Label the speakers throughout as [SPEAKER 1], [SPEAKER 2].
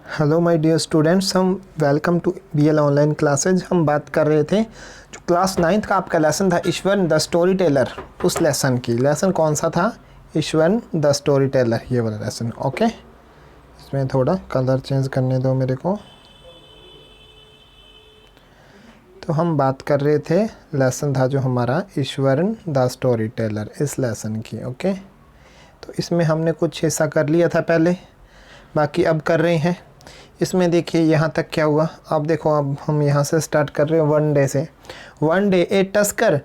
[SPEAKER 1] Hello my dear students, हम welcome to BL online classes. हम बात कर रहे थे जो क्लास 9th का आपका लेसन था ईश्वर द स्टोरी टेलर, उस लेसन की लेसन कौन सा था? ईश्वर द स्टोरी टेलर, ये वाला लेसन। ओके, इसमें थोड़ा कलर चेंज करने दो मेरे को। तो हम बात कर रहे थे, लेसन था जो हमारा ईश्वर द स्टोरी टेलर, इस लेसन की। ओके, तो इसमें हमने कुछ हिस्सा कर लिया था पहले, बाकी अब कर रहे हैं। इसमें देखिए यहाँ तक क्या हुआ, अब देखो, अब हम यहाँ से स्टार्ट कर रहे हैं वन डे से। One day a tusker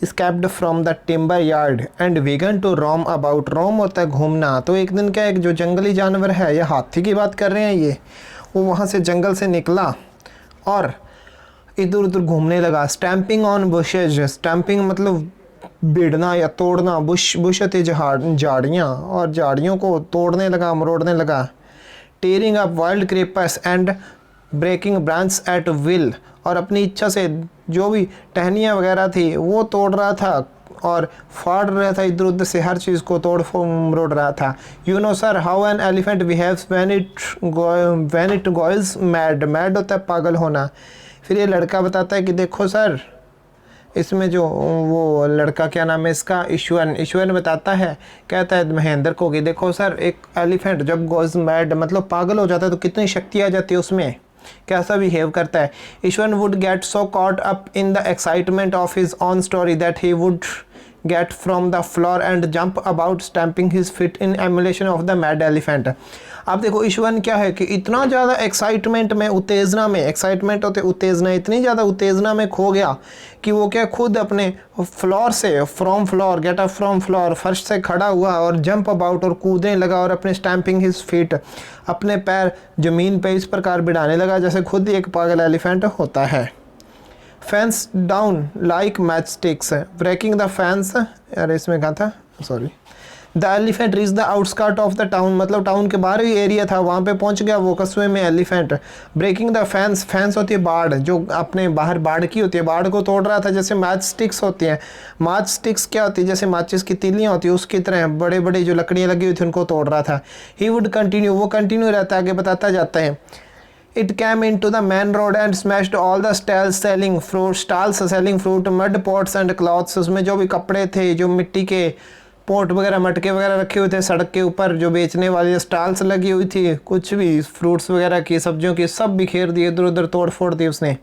[SPEAKER 1] escaped from the timber yard and began to roam about. Roam होता है घूमना। तो एक दिन क्या, एक जो जंगली जानवर है, ये हाथी की बात कर रहे हैं, ये वो वहाँ से जंगल से निकला और इधर उधर घूमने लगा। स्टैम्पिंग ऑन बुशेज, स्टैम्पिंग मतलब बीड़ना या तोड़ना। बुश बुश होती है झाड़ियाँ, और झाड़ियों को तोड़ने लगा, मरोड़ने लगा। Tearing up wild creepers and breaking branch at will, और अपनी इच्छा से जो भी टहनियाँ वगैरह थी वो तोड़ रहा था और फाड़ रहा था, इधर उधर से हर चीज़ को तोड़ मरोड़ रहा था। You know sir how an elephant behaves when it goes mad. Mad होता है पागल होना। फिर ये लड़का बताता है कि देखो सर, इसमें जो वो लड़का, क्या नाम है इसका, ईश्वर बताता है, कहता है महेंद्र को कि देखो सर, एक एलिफेंट जब गोज मैड मतलब पागल हो जाता है तो कितनी शक्ति आ जाती है उसमें, कैसा बिहेव करता है। Ishwar would get so caught up in the excitement of his own story that he would get from the floor and jump about stamping his feet in emulation of the mad elephant। अब देखो ईश्वर क्या है कि इतना ज़्यादा excitement में, उत्तेजना में, एक्साइटमेंट होते उत्तेजना, इतनी ज़्यादा उत्तेजना में खो गया कि वो क्या खुद अपने फ्लोर से, from floor, get up from floor, फर्श से खड़ा हुआ और जंप अबाउट और कूदने लगा और अपने स्टैम्पिंग हिज फीट, अपने पैर ज़मीन पे इस प्रकार बिड़ाने लगा जैसे खुद ही एक पागल एलिफेंट होता है। Fence down like match sticks, breaking the fence, अरे इसमें कहा था, sorry. The elephant reach the outskirt of the town, मतलब टाउन के बाहर ही एरिया था, वहाँ पे पहुँच गया वो कस्बे में elephant. Breaking the fence, fence होती है बाड़, जो अपने बाहर बाड़ की होती है, बाड़ को तोड़ रहा था जैसे मैच स्टिक्स होती हैं। मैच स्टिक्स क्या होती है, जैसे माचिस की तीलियाँ होती है उसकी तरह बड़े बड़े जो लकड़ियाँ लगी हुई थी उनको तोड़ रहा था। ही वुड कंटिन्यू, वो कंटिन्यू रहता है, आगे बताता जाता है। It came into the main road and smashed all the stalls selling fruit, mud pots and cloths। उसमें जो भी कपड़े थे, जो मिट्टी के पोट वगैरह, मटके वगैरह रखे हुए थे सड़क के ऊपर, जो बेचने वाली स्टॉल्स लगी हुई थी, कुछ भी फ्रूट्स वगैरह की, सब्जियों की, सब बिखेर दिए, इधर उधर तोड़ फोड़ दी उसने।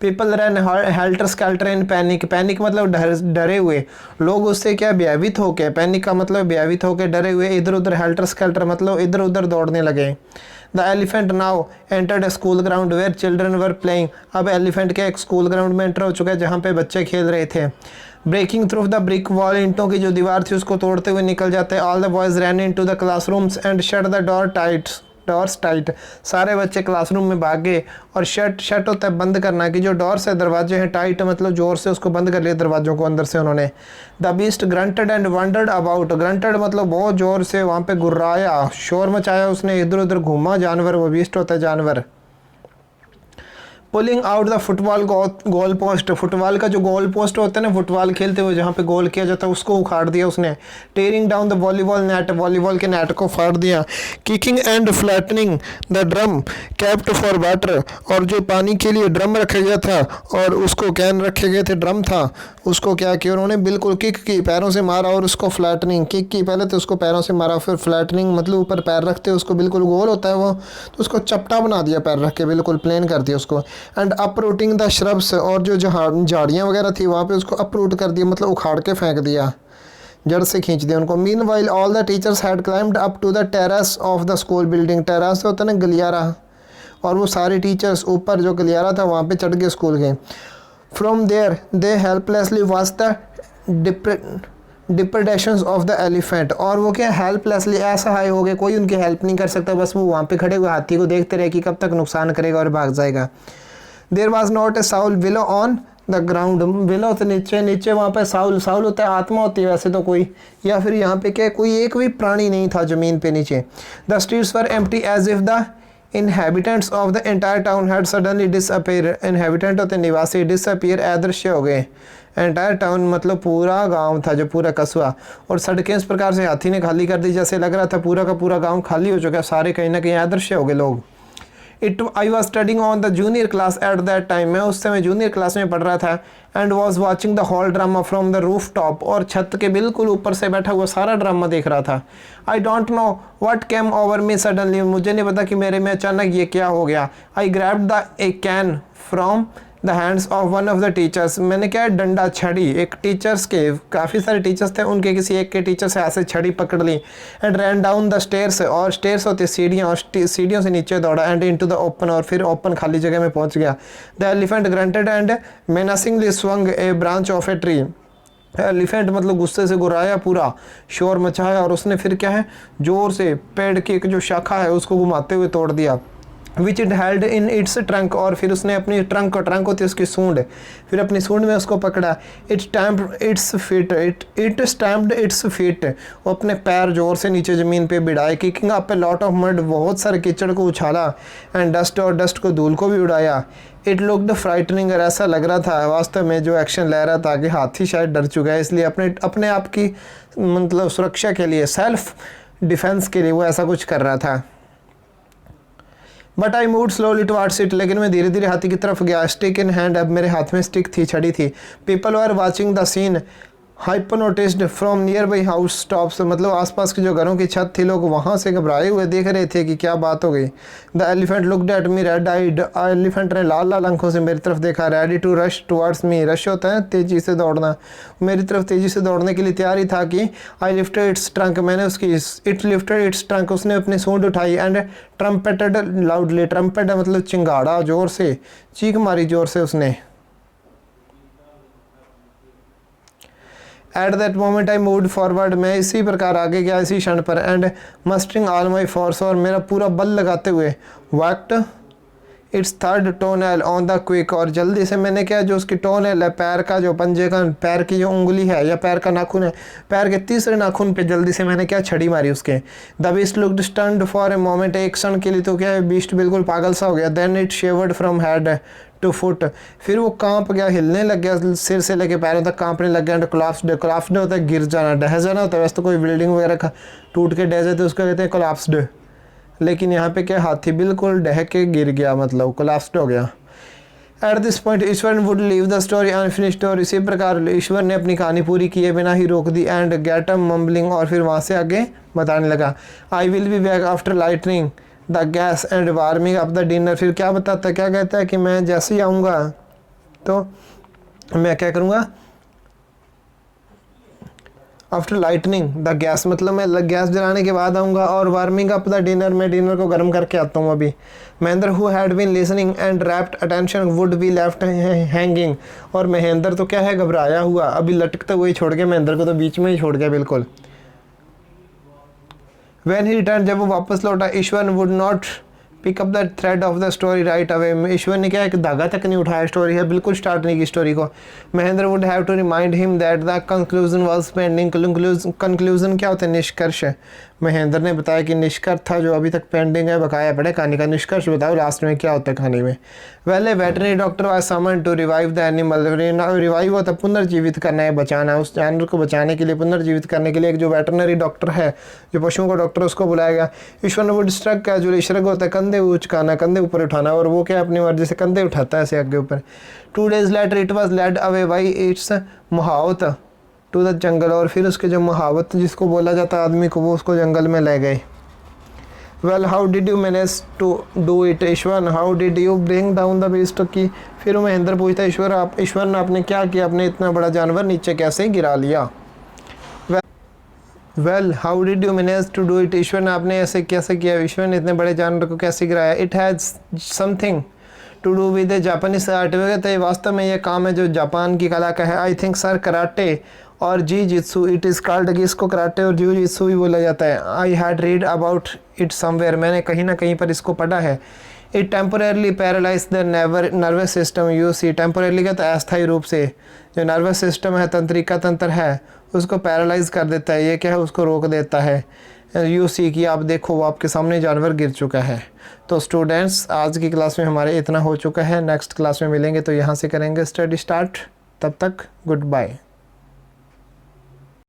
[SPEAKER 1] पीपल रन हेल्टर स्केल्टर इन पैनिक, पैनिक मतलब डरे हुए लोग, उससे क्या भयभीत होके, पैनिक का मतलब भयभीत होके, डरे हुए, इधर उधर, हेल्टर स्केल्टर मतलब इधर उधर दौड़ने लगे। The elephant now entered school ground where children were playing, अब एलिफेंट के एक स्कूल ग्राउंड में एंटर हो चुका है जहाँ पे बच्चे खेल रहे थे। Breaking through the brick wall, ईंटों की जो दीवार थी उसको तोड़ते हुए निकल जाते हैं। All the boys ran into the classrooms and shut the doors tight, सारे बच्चे क्लासरूम में भाग गए। और शट होता है बंद करना, कि जो डोर्स है, दरवाजे हैं, टाइट मतलब जोर से उसको बंद कर लिया दरवाजों को अंदर से उन्होंने। The beast granted and wandered about, granted मतलब बहुत जोर से वहाँ पे गुर्राया, शोर मचाया उसने, इधर उधर घूमा जानवर, वो बीस्ट होता है जानवर। Pulling out the football goal post, football का जो गोल पोस्ट होता है ना, फुटबॉल खेलते हुए जहाँ पे गोल किया जाता है उसको उखाड़ दिया उसने। Tearing down the volleyball net, volleyball के नेट को फाड़ दिया। Kicking and flattening the drum kept for water, और जो पानी के लिए ड्रम रखा गया था और उसको कैन रखे गए थे, ड्रम था, उसको क्या किया उन्होंने, बिल्कुल किक की, पैरों से मारा और उसको फ्लैटनिंग, किक की पहले तो उसको पैरों से मारा, फिर फ्लैटनिंग मतलब ऊपर पैर रखते उसको बिल्कुल गोल होता है वो, तो उसको चपटा बना दिया, पैर रख के बिल्कुल प्लेन कर दिया उसको। एंड अपरूटिंग द श्रब्स, और जो झाड़ियाँ वगैरह थी वहाँ पे उसको अपरूट कर दिया, मतलब उखाड़ के फेंक दिया, जड़ से खींच दिया उनको। Meanwhile all the teachers had climbed up to the terrace of the school building, terrace होता है ना गलियारा, और वो सारे टीचर्स ऊपर जो गलियारा था वहाँ पे चढ़ के स्कूल गए। From there they helplessly watch the depredations of the elephant, और वो क्या हेल्पलेसली ऐसा हाई हो गए, कोई उनकी हेल्प नहीं कर सकता, बस वो वहाँ पे खड़े हुए हाथी को देखते रहे कि कब तक नुकसान करेगा और भाग जाएगा। There was not a soul below on the ground, below तो नीचे, नीचे वहाँ पे साउल, साउल होता है आत्मा होती है वैसे तो कोई, या फिर यहाँ पे क्या कोई एक भी प्राणी नहीं था ज़मीन पे नीचे। The streets were empty as if the inhabitants of the entire town had suddenly disappeared, inhabitant होते निवासी, disappear अदृश्य हो गए। एंटायर टाउन मतलब पूरा गांव था, जो पूरा कस्बा, और सड़कें इस प्रकार से हाथी ने खाली कर दी जैसे लग रहा था पूरा का पूरा गांव खाली हो चुका है, सारे कहीं ना कहीं अदृश्य हो गए लोग। I was studying on the junior class at that time, मैं उस समय जूनियर क्लास में पढ़ रहा था। And was watching the whole drama from the rooftop, और छत के बिल्कुल ऊपर से बैठा हुआ सारा ड्रामा देख रहा था। I don't know what came over me suddenly, मुझे नहीं पता कि मेरे में अचानक ये क्या हो गया। I grabbed the a cane from the hands of one of the teachers, मैंने क्या डंडा छड़ी, एक टीचर्स के काफ़ी सारे टीचर्स थे, उनके किसी एक के टीचर से ऐसे छड़ी पकड़ ली। And ran down the stairs, और स्टेयर्स होती सीढ़ियाँ, और सीढ़ियों से नीचे दौड़ा। एंड इनटू द ओपन, और फिर ओपन खाली जगह में पहुंच गया। The elephant grunted and menacingly swung a branch of a tree, elephant मतलब गुस्से से गुर्राया, पूरा शोर मचाया, और उसने फिर क्या है जोर से पेड़ की एक जो शाखा है उसको घुमाते हुए तोड़ दिया। Which it held in its trunk, और फिर उसने अपनी ट्रंक होती है उसकी सूंड, फिर अपनी सूंड में उसको पकड़ा। It stamped its feet, it stamped its feet, वो अपने पैर जोर से नीचे ज़मीन पे बिड़ाए। Kicking up a lot of mud, बहुत सारे कीचड़ को उछाला। एंड डस्ट, और डस्ट को धूल को भी उड़ाया। इट लुक्ड फ्राइटनिंग, और ऐसा लग रहा था वास्तव में जो एक्शन ले रहा था कि हाथी शायद डर चुका है, इसलिए अपने आप की मतलब सुरक्षा के लिए, सेल्फ डिफेंस के लिए वो ऐसा कुछ कर रहा था। But I move slowly towards it, लेकिन मैं धीरे धीरे हाथी की तरफ गया। स्टिक इन हैंड, अब मेरे हाथ में स्टिक थी, छड़ी थी। People were watching the scene hypnotised from nearby house tops, मतलब आसपास की जो घरों की छत थी, लोग वहाँ से घबराए हुए देख रहे थे कि क्या बात हो गई। The elephant looked at me red eyed, elephant ने लाल लाल आंखों से मेरी तरफ देखा। Ready to rush towards me, rush होता है तेज़ी से दौड़ना, मेरी तरफ तेज़ी से दौड़ने के लिए तैयार ही था कि आई लिफ्टेड इट्स ट्रंक, मैंने उसकी इट लिफ्टेड इट्स ट्रंक, उसने अपनी सूंड उठाई। एंड ट्रम्पेटेड लाउडली, ट्रम्पेट मतलब चिंगाड़ा, जोर से चीख मारी जोर से उसने। At that moment I moved forward, मैं इसी प्रकार आगे गया इसी क्षण पर। And mustering all my force, और मेरा पूरा बल लगाते हुए। Whacked its third toenail on the quick, और जल्दी से मैंने क्या जो उसकी टोनल है, पैर का जो पंजे का, पैर की जो उंगली है या पैर का नाखून है, पैर के तीसरे नाखून पे जल्दी से मैंने क्या छड़ी मारी उसके। The beast looked stunned for a moment, एक क्षण के लिए तो क्या है बीस्ट बिल्कुल पागल सा हो गया। Then it shivered from head to foot, फिर वो कांप गया, हिलने लग गया, सिर से लेके पैरों तक कांपने लग गया। एंड कोलैप्स्ड, कोलैप्स्ड होता है गिर जाना, ढह जाना होता है, वैसे तो कोई बिल्डिंग वगैरह टूट के ढह जाए तो उसको कहते हैं कोलैप्स्ड, लेकिन यहाँ पे क्या हाथी बिल्कुल ढह के गिर गया, मतलब कोलैप्स्ड हो गया। At this point Ishwar would leave the story unfinished, और इसी प्रकार ईश्वर ने अपनी कहानी पूरी किए बिना ही रोक दी। एंड गेट मम्बलिंग, और फिर वहाँ से आगे बताने लगा। I will be back after lightning the gas and warming up the dinner, फिर क्या बताता है, क्या कहता है कि मैं जैसे ही आऊँगा तो मैं क्या करूँगा, आफ्टर लाइटनिंग द गैस मतलब मैं गैस जलाने के बाद आऊँगा, और वार्मिंग अप द डिनर, मैं डिनर को गर्म करके आता हूँ अभी। Mahendra who had been listening and rapt attention would be left hanging, और महेंद्र तो क्या है घबराया हुआ, अभी लटकते हुए छोड़ गया, महेंद्र को तो बीच में ही छोड़ गया बिल्कुल। When he returned, जब वो वापस लौटा, Ishwar would not pick up the thread of the story right away, Ishwar ने क्या एक धागा तक नहीं उठाया स्टोरी है, बिल्कुल स्टार्ट नहीं की स्टोरी को। Mahendra would have to remind him that the conclusion was pending, conclusion क्या होता है, निष्कर्ष। महेंद्र ने बताया कि निष्कर्ष था जो अभी तक पेंडिंग है, बकाया पड़े कहानी का, निष्कर्ष बताओ लास्ट में क्या होता है कहानी में। Well a veterinary doctor was summoned to revive the animal, revive होता है पुनर्जीवित करना है, बचाना, उस जानवर को बचाने के लिए, पुनर्जीवित करने के लिए एक जो वेटरनरी डॉक्टर है, जो पशुओं का डॉक्टर, उसको बुलाया गया। ईश्वर वुड स्ट्रक का जो श्रग होता है कंधे उचकाना, कंधे ऊपर उठाना, और वो क्या अपनी मर्जी से कंधे उठाता है ऐसे आगे ऊपर। 2 days later it was led away by its mahout to the jungle, और फिर उसके जो मुहावत जिसको बोला जाता है आदमी को, वो उसको जंगल में ले गए। Well how did you manage to do it Ishwar, how did you bring down the beast की, फिर महेंद्र पूछता ईश्वर ने आपने क्या किया, आपने इतना बड़ा जानवर नीचे कैसे गिरा लिया। Well how did you manage to do it, Ishwar ने आपने ऐसे कैसे किया, ईश्वर ने इतने बड़े जानवर को कैसे गिराया। It has something to do with Japanese art, कहते हैं वास्तव में ये काम है जो जापान की कला का है। आई थिंक सर कराटे और जी जित्सु इट इज़ कॉल्ड, कि इसको कराटे और जी जित्सु भी बोला जाता है। I had read about it somewhere, मैंने कहीं ना कहीं पर इसको पढ़ा है। It temporarily paralyse the nervous system, you see temporarily का तो अस्थायी रूप से जो नर्वस सिस्टम है, तंत्रिका तंत्र है, उसको पैरालाइज कर देता है, ये क्या है उसको रोक देता है। यू सी कि आप देखो वो आपके सामने जानवर गिर चुका है। तो स्टूडेंट्स आज की क्लास में हमारे इतना हो चुका है, नेक्स्ट क्लास में मिलेंगे तो यहाँ से करेंगे स्टडी स्टार्ट। तब तक गुड बाय।